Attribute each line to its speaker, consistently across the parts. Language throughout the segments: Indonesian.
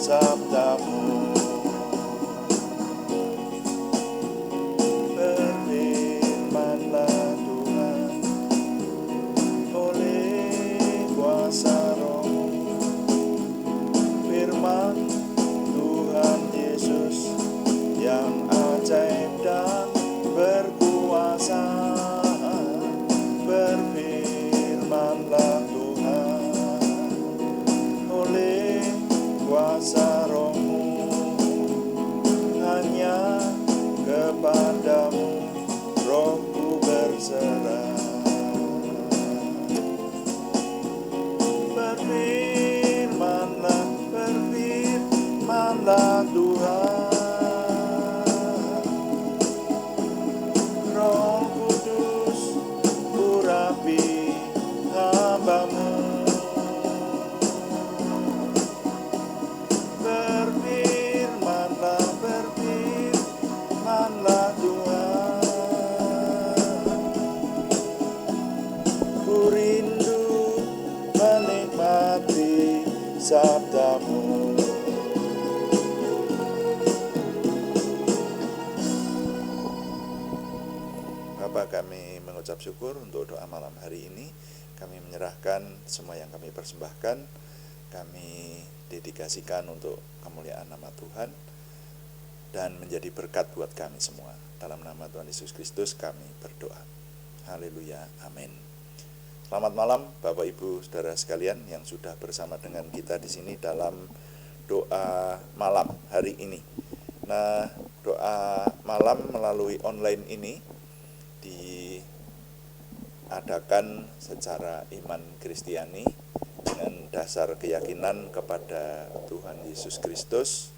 Speaker 1: sabdamu. Berfirmanlah Tuhan oleh kuasa Roh-Mu. Firman Tuhan Yesus yang ajaib dan berkuasa. Berfirmanlah Tuhan oleh kuasa Roh-Mu. Hanya kepadamu Roh-Ku berserah. Berfirmanlah Tuhan. Roh Kudus urapi hamba-Mu. Berfirmanlah Tuhan. Ku rindu menikmati sabda-Mu. Bapa, kami mengucap syukur untuk doa malam hari ini. Kami menyerahkan semua yang kami persembahkan, kami dedikasikan untuk kemuliaan nama Tuhan dan menjadi berkat buat kami semua. Dalam nama Tuhan Yesus Kristus kami berdoa. Haleluya, amin. Selamat malam Bapak Ibu Saudara sekalian yang sudah bersama dengan kita di sini dalam doa malam hari ini. Nah, doa malam melalui online ini diadakan secara iman Kristiani dengan dasar keyakinan kepada Tuhan Yesus Kristus,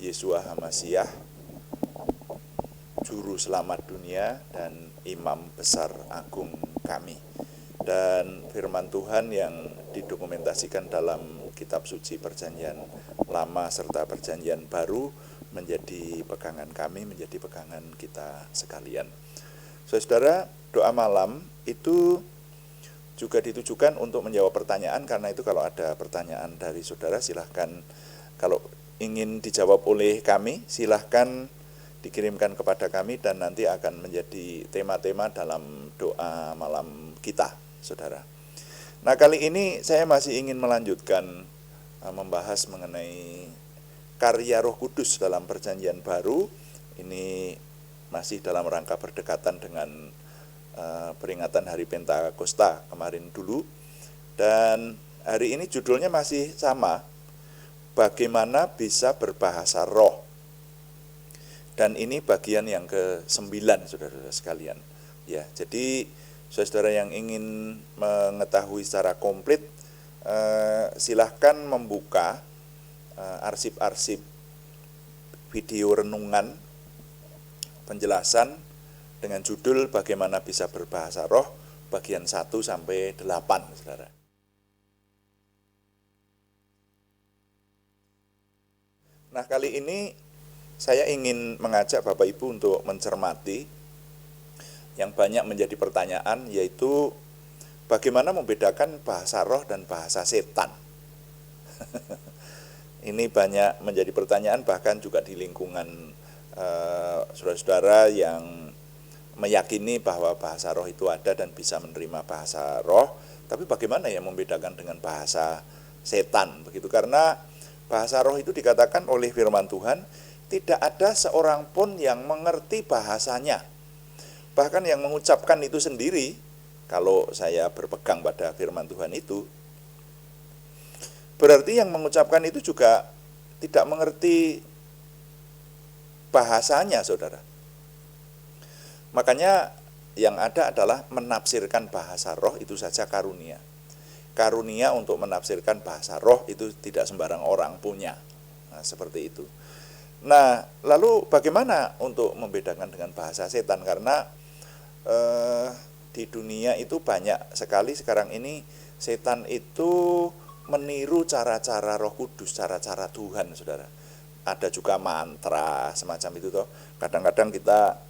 Speaker 1: Yeshua HaMasyiah, Juru Selamat dunia dan Imam Besar Agung kami. Dan firman Tuhan yang didokumentasikan dalam kitab suci Perjanjian Lama serta Perjanjian Baru menjadi pegangan kami, menjadi pegangan kita sekalian. Saudara, doa malam itu juga ditujukan untuk menjawab pertanyaan. Karena itu kalau ada pertanyaan dari saudara silahkan, kalau ingin dijawab oleh kami silahkan dikirimkan kepada kami dan nanti akan menjadi tema-tema dalam doa malam kita, saudara. Nah, kali ini saya masih ingin melanjutkan membahas mengenai karya Roh Kudus dalam Perjanjian Baru. Ini masih dalam rangka berdekatan dengan peringatan Hari Pentakosta kemarin dulu. Dan hari ini judulnya masih sama, bagaimana bisa berbahasa roh. Dan ini bagian yang ke-9, saudara-saudara sekalian. Ya, jadi saudara yang ingin mengetahui secara komplit, silahkan membuka arsip-arsip video renungan penjelasan dengan judul bagaimana bisa berbahasa roh bagian 1 sampai 8, saudara. Nah, kali ini saya ingin mengajak Bapak Ibu untuk mencermati yang banyak menjadi pertanyaan, yaitu bagaimana membedakan bahasa roh dan bahasa setan. Ini banyak menjadi pertanyaan bahkan juga di lingkungan saudara-saudara yang meyakini bahwa bahasa roh itu ada dan bisa menerima bahasa roh. Tapi bagaimana ya membedakan dengan bahasa setan begitu? Karena bahasa roh itu dikatakan oleh firman Tuhan, tidak ada seorang pun yang mengerti bahasanya. Bahkan yang mengucapkan itu sendiri, kalau saya berpegang pada firman Tuhan itu, berarti yang mengucapkan itu juga tidak mengerti bahasanya, saudara. Makanya yang ada adalah menafsirkan bahasa roh itu saja karunia. Karunia untuk menafsirkan bahasa roh itu tidak sembarang orang punya. Nah, seperti itu. Nah, lalu bagaimana untuk membedakan dengan bahasa setan? Karena di dunia itu banyak sekali sekarang ini setan itu meniru cara-cara Roh Kudus, cara-cara Tuhan, saudara. Ada juga mantra semacam itu toh. Kadang-kadang kita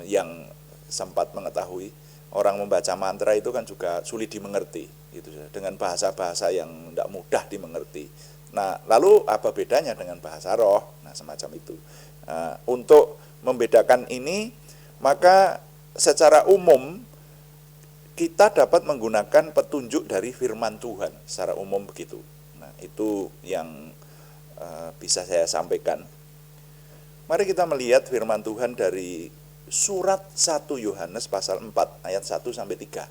Speaker 1: yang sempat mengetahui orang membaca mantra itu kan juga sulit dimengerti gitu, dengan bahasa-bahasa yang tidak mudah dimengerti. Nah, lalu apa bedanya dengan bahasa roh? Nah, semacam itu. Untuk membedakan ini, maka secara umum kita dapat menggunakan petunjuk dari firman Tuhan, secara umum begitu. Nah, itu yang bisa saya sampaikan. Mari kita melihat firman Tuhan dari surat 1 Yohanes pasal 4 ayat 1 sampai 3.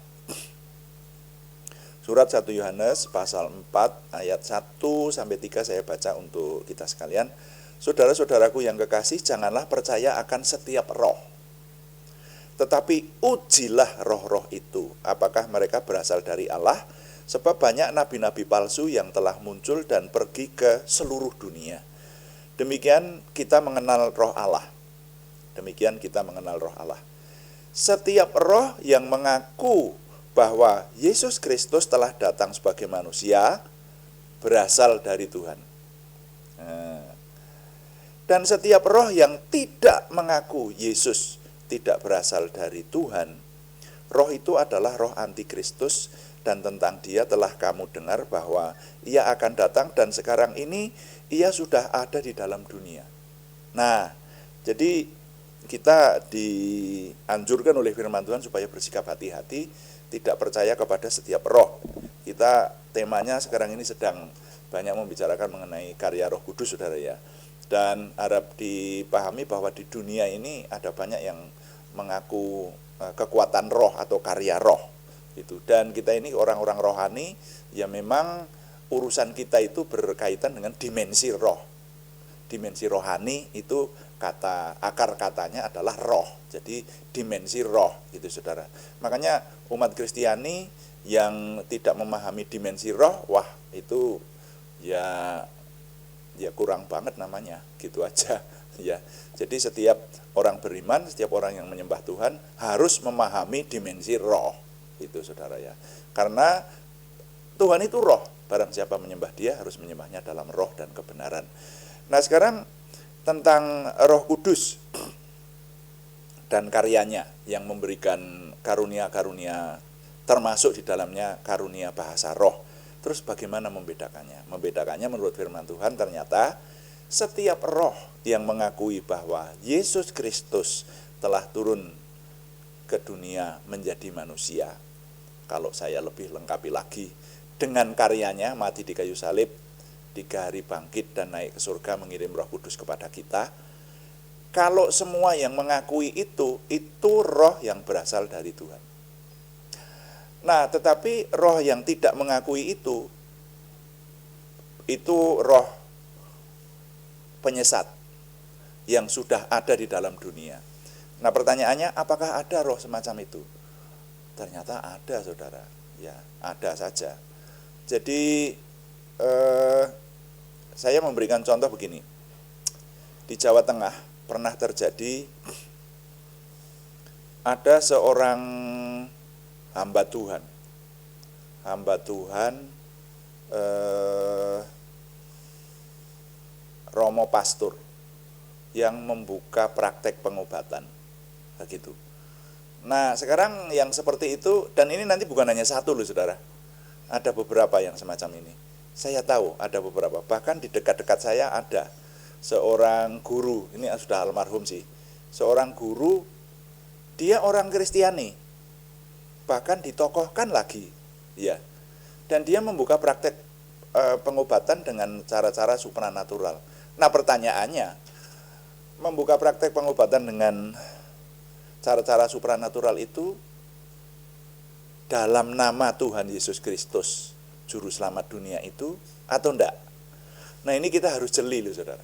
Speaker 1: Surat 1 Yohanes pasal 4 ayat 1 sampai 3 saya baca untuk kita sekalian. Saudara-saudaraku yang kekasih, janganlah percaya akan setiap roh, tetapi ujilah roh-roh itu, apakah mereka berasal dari Allah, sebab banyak nabi-nabi palsu yang telah muncul dan pergi ke seluruh dunia. Demikian kita mengenal roh Allah. Demikian kita mengenal roh Allah. Setiap roh yang mengaku bahwa Yesus Kristus telah datang sebagai manusia berasal dari Tuhan. Dan setiap roh yang tidak mengaku Yesus tidak berasal dari Tuhan, roh itu adalah roh antikristus, dan tentang dia telah kamu dengar bahwa ia akan datang dan sekarang ini ia sudah ada di dalam dunia. Nah, jadi kita dianjurkan oleh firman Tuhan supaya bersikap hati-hati, tidak percaya kepada setiap roh. Kita temanya sekarang ini sedang banyak membicarakan mengenai karya Roh Kudus, saudara ya. Dan harap dipahami bahwa di dunia ini ada banyak yang mengaku kekuatan roh atau karya roh gitu. Dan kita ini orang-orang rohani, ya memang urusan kita itu berkaitan dengan dimensi roh. Dimensi rohani itu akar katanya adalah roh. Jadi dimensi roh gitu, saudara. Makanya umat Kristiani yang tidak memahami dimensi roh, wah itu ya kurang banget namanya, gitu aja ya. Jadi setiap orang beriman, setiap orang yang menyembah Tuhan harus memahami dimensi roh itu, saudara ya. Karena Tuhan itu roh, barang siapa menyembah dia harus menyembahnya dalam roh dan kebenaran. Nah, sekarang tentang Roh Kudus dan karyanya yang memberikan karunia-karunia, termasuk di dalamnya karunia bahasa roh. Terus bagaimana membedakannya? Membedakannya menurut firman Tuhan, ternyata setiap roh yang mengakui bahwa Yesus Kristus telah turun ke dunia menjadi manusia, kalau saya lebih lengkapi lagi, dengan karyanya mati di kayu salib, 3 hari bangkit dan naik ke surga mengirim Roh Kudus kepada kita. Kalau semua yang mengakui itu roh yang berasal dari Tuhan. Nah, tetapi roh yang tidak mengakui itu roh penyesat yang sudah ada di dalam dunia. Nah, pertanyaannya, apakah ada roh semacam itu? Ternyata ada, saudara. Ya, ada saja. Jadi saya memberikan contoh begini. Di Jawa Tengah pernah terjadi, ada seorang hamba Tuhan Romo Pastur yang membuka praktek pengobatan begitu. Nah, sekarang yang seperti itu, dan ini nanti bukan hanya satu loh, saudara, ada beberapa yang semacam ini. Saya tahu ada beberapa, bahkan di dekat-dekat saya ada seorang guru, ini sudah almarhum sih, seorang guru, dia orang Kristiani, bahkan ditokohkan lagi, ya. Dan dia membuka praktek pengobatan dengan cara-cara supranatural. Nah, pertanyaannya, membuka praktek pengobatan dengan cara-cara supranatural itu dalam nama Tuhan Yesus Kristus, Juru Selamat dunia itu, atau enggak? Nah, ini kita harus jeli loh, saudara.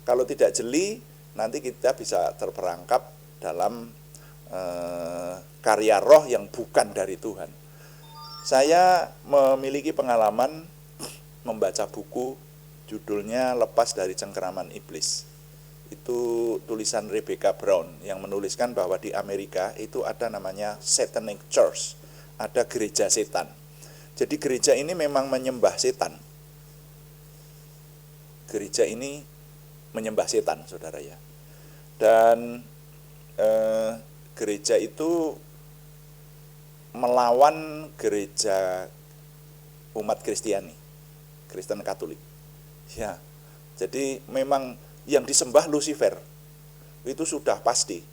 Speaker 1: Kalau tidak jeli, nanti kita bisa terperangkap dalam karya roh yang bukan dari Tuhan. Saya memiliki pengalaman membaca buku judulnya Lepas dari Cengkeraman Iblis. Itu tulisan Rebecca Brown yang menuliskan bahwa di Amerika itu ada namanya Satanic Church, ada gereja setan. Jadi gereja ini memang menyembah setan. Gereja ini menyembah setan, saudara ya. Dan gereja itu melawan gereja umat Kristiani, Kristen Katolik. Ya, jadi memang yang disembah Lucifer, itu sudah pasti.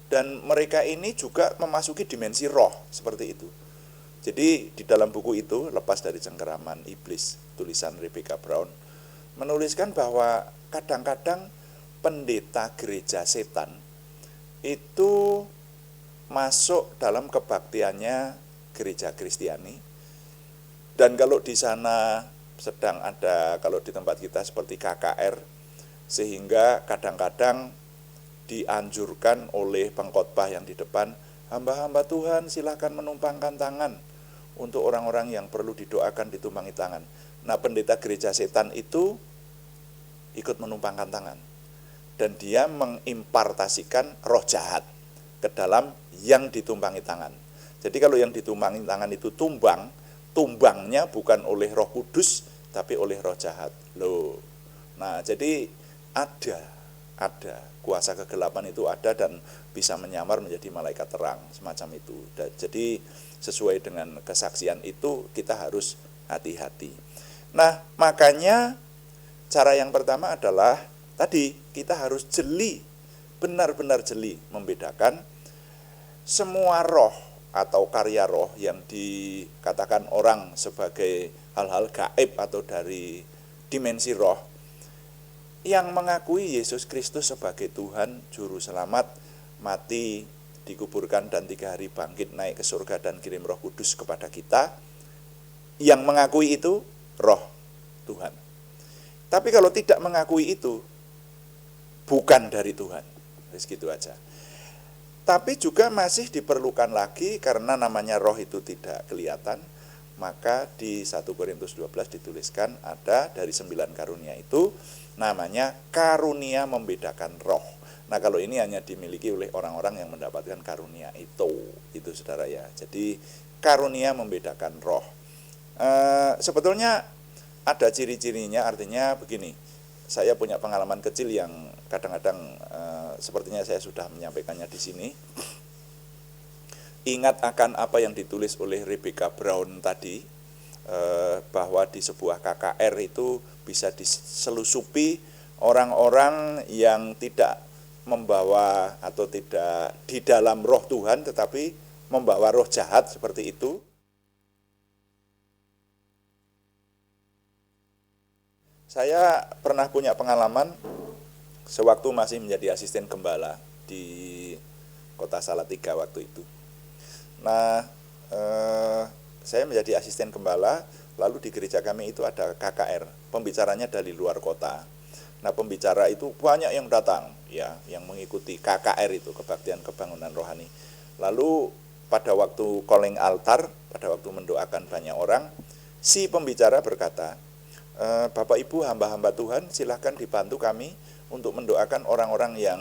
Speaker 1: Dan mereka ini juga memasuki dimensi roh, seperti itu. Jadi di dalam buku itu, Lepas dari Cengkeraman Iblis, tulisan Rebecca Brown, menuliskan bahwa kadang-kadang pendeta gereja setan itu masuk dalam kebaktiannya gereja Kristiani. Dan kalau di sana sedang ada, kalau di tempat kita seperti KKR, sehingga kadang-kadang dianjurkan oleh pengkhotbah yang di depan, hamba-hamba Tuhan silakan menumpangkan tangan untuk orang-orang yang perlu didoakan, ditumpangi tangan. Nah, pendeta gereja setan itu ikut menumpangkan tangan, dan dia mengimpartasikan roh jahat ke dalam yang ditumpangi tangan. Jadi kalau yang ditumpangi tangan itu tumbangnya bukan oleh Roh Kudus tapi oleh roh jahat. Loh. Nah, jadi ada kuasa kegelapan itu ada dan bisa menyamar menjadi malaikat terang semacam itu. Jadi sesuai dengan kesaksian itu kita harus hati-hati. Nah, makanya cara yang pertama adalah tadi kita harus jeli, benar-benar jeli membedakan semua roh atau karya roh yang dikatakan orang sebagai hal-hal gaib atau dari dimensi roh, yang mengakui Yesus Kristus sebagai Tuhan, Juru Selamat, mati, dikuburkan, dan 3 hari bangkit, naik ke surga, dan kirim Roh Kudus kepada kita, yang mengakui itu roh Tuhan. Tapi kalau tidak mengakui itu, bukan dari Tuhan. Segitu aja. Tapi juga masih diperlukan lagi, karena namanya roh itu tidak kelihatan, maka di 1 Korintus 12 dituliskan ada dari 9 karunia itu namanya karunia membedakan roh. Nah, kalau ini hanya dimiliki oleh orang-orang yang mendapatkan karunia itu saudara ya. Jadi karunia membedakan roh. Sebetulnya ada ciri-cirinya, artinya begini. Saya punya pengalaman kecil yang kadang-kadang sepertinya saya sudah menyampaikannya di sini. Ingat akan apa yang ditulis oleh Rebecca Brown tadi, bahwa di sebuah KKR itu bisa diselusupi orang-orang yang tidak membawa atau tidak di dalam roh Tuhan tetapi membawa roh jahat seperti itu. Saya pernah punya pengalaman sewaktu masih menjadi asisten gembala di Kota Salatiga waktu itu. Nah, saya menjadi asisten gembala, lalu di gereja kami itu ada KKR, pembicaranya dari luar kota. Nah, pembicara itu banyak yang datang, ya, yang mengikuti KKR itu, kebaktian kebangunan rohani. Lalu pada waktu calling altar, pada waktu mendoakan banyak orang, si pembicara berkata, Bapak Ibu hamba-hamba Tuhan, silahkan dibantu kami untuk mendoakan orang-orang yang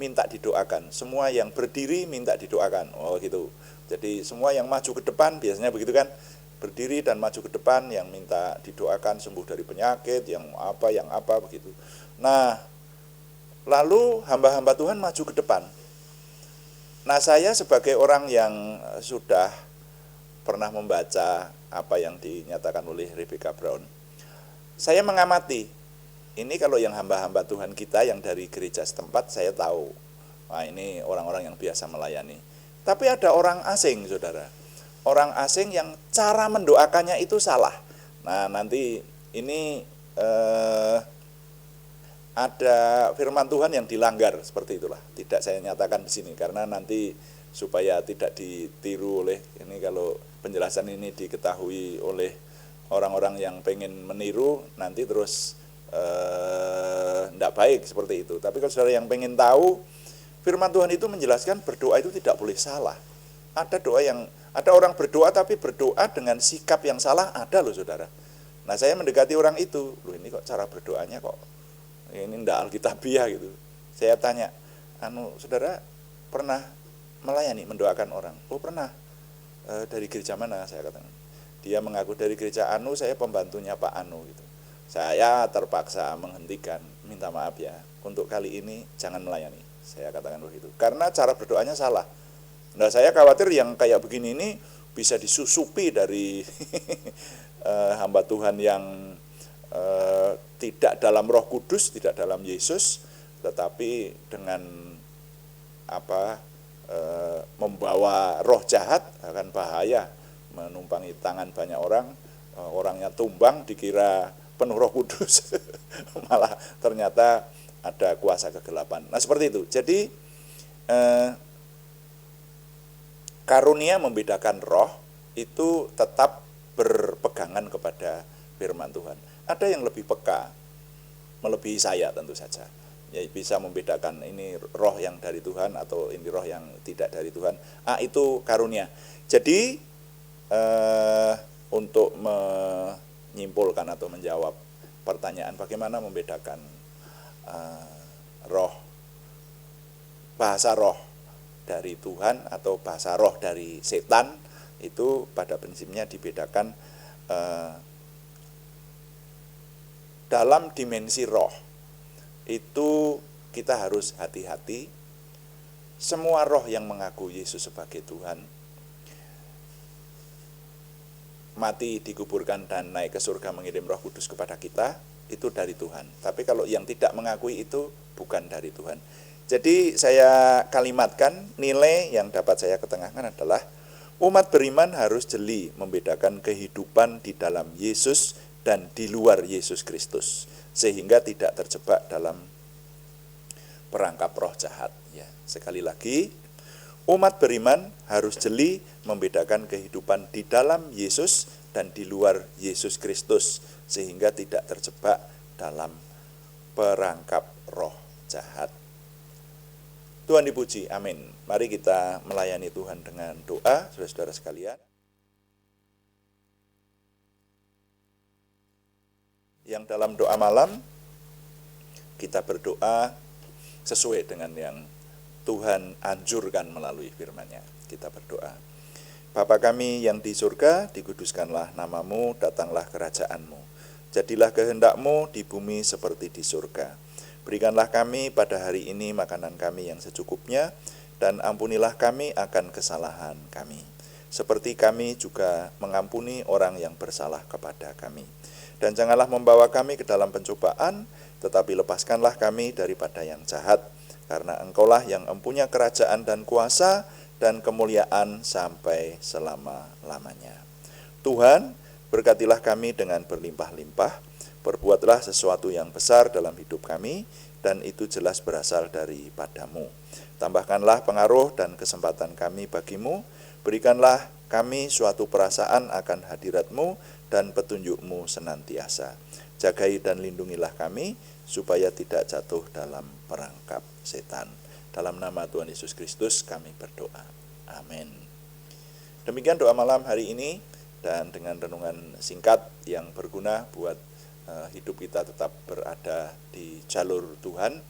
Speaker 1: minta didoakan. Semua yang berdiri minta didoakan. Oh gitu. Jadi semua yang maju ke depan, biasanya begitu kan, berdiri dan maju ke depan, yang minta didoakan sembuh dari penyakit, yang apa begitu. Nah, lalu hamba-hamba Tuhan maju ke depan. Nah, saya sebagai orang yang sudah pernah membaca apa yang dinyatakan oleh Rebecca Brown, saya mengamati, ini kalau yang hamba-hamba Tuhan kita yang dari gereja setempat saya tahu, nah ini orang-orang yang biasa melayani. Tapi ada orang asing, saudara. Orang asing yang cara mendoakannya itu salah. Nah, nanti ini ada firman Tuhan yang dilanggar, seperti itulah. Tidak saya nyatakan di sini, karena nanti supaya tidak ditiru oleh, ini kalau penjelasan ini diketahui oleh orang-orang yang pengen meniru, nanti terus tidak baik seperti itu. Tapi kalau saudara yang pengen tahu, firman Tuhan itu menjelaskan berdoa itu tidak boleh salah. Ada orang berdoa tapi berdoa dengan sikap yang salah, ada loh saudara. Nah, saya mendekati orang itu, loh ini kok cara berdoanya kok ini tidak alkitabiah gitu. Saya tanya, saudara pernah melayani, mendoakan orang? Oh pernah. Dari gereja mana? Saya katakan. Dia mengaku dari gereja Anu, saya pembantunya Pak Anu gitu. Saya terpaksa menghentikan, minta maaf ya, untuk kali ini jangan melayani. Saya katakan begitu. Karena cara berdoanya salah. Nah, saya khawatir yang kayak begini ini bisa disusupi dari hamba Tuhan yang tidak dalam Roh Kudus, tidak dalam Yesus, tetapi dengan membawa roh jahat akan bahaya, menumpangi tangan banyak orang, orangnya tumbang dikira penuh Roh Kudus, malah ternyata ada kuasa kegelapan. Nah seperti itu. Jadi karunia membedakan roh itu tetap berpegangan kepada firman Tuhan. Ada yang lebih peka, melebihi saya tentu saja. Ya bisa membedakan ini roh yang dari Tuhan atau ini roh yang tidak dari Tuhan. Itu karunia. Jadi untuk menyimpulkan atau menjawab pertanyaan bagaimana membedakan roh, bahasa roh dari Tuhan atau bahasa roh dari setan, itu pada prinsipnya dibedakan dalam dimensi roh. Itu kita harus hati-hati. Semua roh yang mengaku Yesus sebagai Tuhan, mati, dikuburkan, dan naik ke surga mengirim Roh Kudus kepada kita, itu dari Tuhan. Tapi kalau yang tidak mengakui itu bukan dari Tuhan. Jadi saya kalimatkan, nilai yang dapat saya ketengahkan adalah umat beriman harus jeli membedakan kehidupan di dalam Yesus dan di luar Yesus Kristus, sehingga tidak terjebak dalam perangkap roh jahat. Ya, sekali lagi, umat beriman harus jeli membedakan kehidupan di dalam Yesus dan di luar Yesus Kristus, sehingga tidak terjebak dalam perangkap roh jahat. Tuhan dipuji, amin. Mari kita melayani Tuhan dengan doa, saudara-saudara sekalian. Yang dalam doa malam, kita berdoa sesuai dengan yang Tuhan anjurkan melalui firman-Nya. Kita berdoa. Bapa kami yang di surga, dikuduskanlah namamu, datanglah kerajaan-Mu. Jadilah kehendak-Mu di bumi seperti di surga. Berikanlah kami pada hari ini makanan kami yang secukupnya, dan ampunilah kami akan kesalahan kami, seperti kami juga mengampuni orang yang bersalah kepada kami. Dan janganlah membawa kami ke dalam pencobaan, tetapi lepaskanlah kami daripada yang jahat, karena Engkaulah yang empunya kerajaan dan kuasa dan kemuliaan sampai selama-lamanya. Tuhan, berkatilah kami dengan berlimpah-limpah, perbuatlah sesuatu yang besar dalam hidup kami, dan itu jelas berasal daripada-Mu. Tambahkanlah pengaruh dan kesempatan kami bagi-Mu, berikanlah kami suatu perasaan akan hadirat-Mu dan petunjuk-Mu senantiasa. Jagai dan lindungilah kami, supaya tidak jatuh dalam perangkap setan. Dalam nama Tuhan Yesus Kristus kami berdoa. Amin. Demikian doa malam hari ini, dan dengan renungan singkat yang berguna buat hidup kita tetap berada di jalur Tuhan,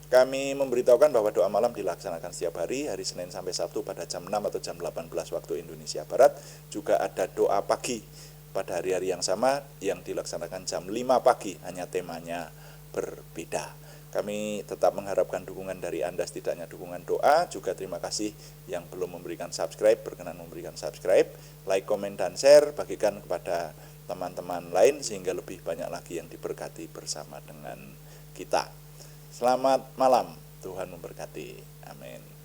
Speaker 1: kami memberitahukan bahwa doa malam dilaksanakan setiap hari Senin sampai Sabtu pada jam 6 atau jam 18 waktu Indonesia Barat. Juga ada doa pagi pada hari-hari yang sama yang dilaksanakan jam 5 pagi, hanya temanya berbeda. Kami tetap mengharapkan dukungan dari Anda, setidaknya dukungan doa. Juga terima kasih yang belum memberikan subscribe, berkenan memberikan subscribe, like, komen, dan share, bagikan kepada teman-teman lain sehingga lebih banyak lagi yang diberkati bersama dengan kita. Selamat malam, Tuhan memberkati. Amin.